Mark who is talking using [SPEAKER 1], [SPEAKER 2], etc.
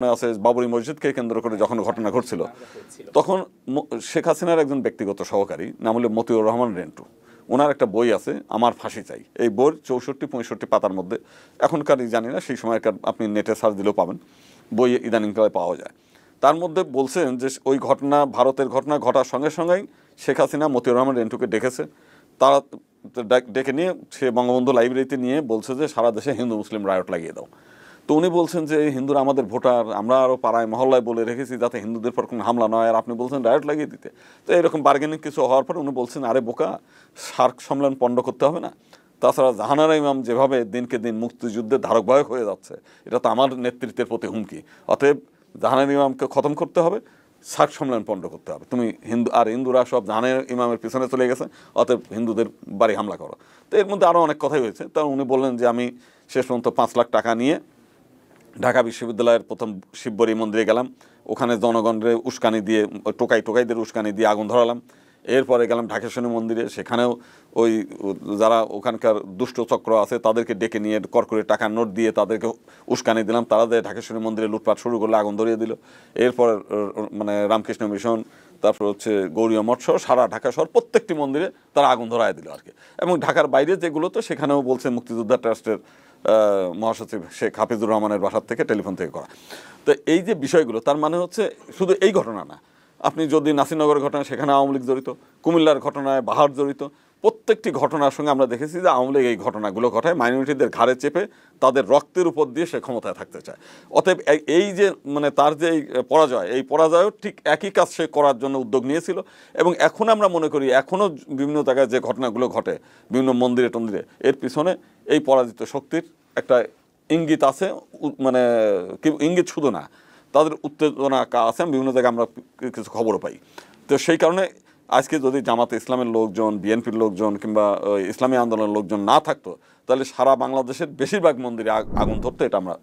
[SPEAKER 1] আছে বাবরি মসজিদকে কেন্দ্র করে যখন ঘটনা ঘটছিল তখন শেখ হাসিনার একজন ব্যক্তিগত সহকারী নাম হলো মতিউর রহমান রেন্টু, ওনার একটা বই আছে আমার ফাঁসি চাই। এই বইয়ের 64-65 পাতার মধ্যে, এখনকার জানি না, সেই সময়কার আপনি নেটে সার্চ দিলেও পাবেন, বই ইদানিংকালে পাওয়া যায়। তার মধ্যে বলছেন যে ওই ঘটনা, ভারতের ঘটনা ঘটার সঙ্গে সঙ্গেই শেখ হাসিনা মতিউর রহমান রেন্টুকে ডেকেছে। তারা ডেকে নিয়ে সে বঙ্গবন্ধু লাইব্রেরিতে নিয়ে বলছে যে সারা দেশে হিন্দু মুসলিম রায়ট লাগিয়ে দাও। তো উনি বলছেন যে হিন্দুরা আমাদের ভোটার, আমরা আরও পাড়ায় মহল্লায় বলে রেখেছি যাতে হিন্দুদের পর কোনো হামলা নয়, আর আপনি বলছেন রায়ট লাগিয়ে দিতে। তো এরকম বার্গেনিং কিছু হওয়ার পর উনি বলছেন, আরে বোকা, সার্ক সম্মেলন পণ্ড করতে হবে না? তাছাড়া জাহানারা ইমাম যেভাবে দিনকে দিন মুক্তিযুদ্ধের ধারকবাহক হয়ে যাচ্ছে, এটা তো আমার নেতৃত্বের প্রতি হুমকি। অতএব জাহানারা ইমামকে খতম করতে হবে, সার্ক সম্মেলন পণ্ড করতে হবে। তুমি হিন্দুরা সব জাহানারা ইমামের পিছনে চলে গেছে, অতএব হিন্দুদের বাড়ি হামলা করো। তো এর মধ্যে আরও অনেক কথাই হয়েছে। তা উনি বললেন যে আমি শেষ পর্যন্ত 5 লাখ টাকা নিয়ে ঢাকা বিশ্ববিদ্যালয়ের প্রথম শিববরী মন্দিরে গেলাম, ওখানে জনগণের উস্কানি দিয়ে, টোকাইদের উস্কানি দিয়ে আগুন ধরালাম। এরপরে গেলাম ঢাকেশ্বরী মন্দিরে, সেখানেও ওই যারা ওখানকার দুষ্ট চক্র আছে তাদেরকে ডেকে নিয়ে কড়কড়ে টাকার নোট দিয়ে তাদেরকে উস্কানি দিলাম। তারা যে ঢাকেশ্বরী মন্দিরে লুটপাট শুরু করলে আগুন ধরিয়ে দিল। এরপর মানে রামকৃষ্ণ মিশন, তারপর হচ্ছে গৌরীয় মঠ সহ সারা ঢাকা শহর প্রত্যেকটি মন্দিরে তারা আগুন ধরায় দিল আর কি। এবং ঢাকার বাইরে যেগুলো, তো সেখানেও বলছে মুক্তিযোদ্ধা ট্রাস্টের মহাসচিব শেখ হাফিজুর রহমানের বাসার থেকে টেলিফোন থেকে করা। তো এই যে বিষয়গুলো, তার মানে হচ্ছে শুধু এই ঘটনা না, আপনি যদি নাসিরনগরের ঘটনা, সেখানে আওয়ামী লীগ জড়িত, কুমিল্লার ঘটনায় বাহার জড়িত, প্রত্যেকটি ঘটনার সঙ্গে আমরা দেখেছি যে আওয়ামী লীগ এই ঘটনাগুলো ঘটায় মাইনরিটিদের ঘাড়ে চেপে তাদের রক্তের উপর দিয়ে সে ক্ষমতায় থাকতে চায়। অতএব এই যে মানে তার যে পরাজয়, এই পরাজয়ও ঠিক একই কাজ সে করার জন্য উদ্যোগ নিয়েছিল। এবং এখন আমরা মনে করি এখনও বিভিন্ন জায়গায় যে ঘটনাগুলো ঘটে বিভিন্ন মন্দিরে টন্দিরে, এর পিছনে এই পরাজিত শক্তির একটা ইঙ্গিত আছে। মানে কি ইঙ্গিত শুধু না, তাদের উত্তেজনা আছে, বিভিন্ন জায়গায় আমরা কিছু খবরও পাই। তো সেই কারণে আজকে যদি জামাতে ইসলামের লোকজন, বিএনপির লোকজন কিংবা ইসলামী আন্দোলনের লোকজন না থাকতো, তাহলে সারা বাংলাদেশের বেশিরভাগ মন্দিরে আগুন ধরতো, এটা আমরা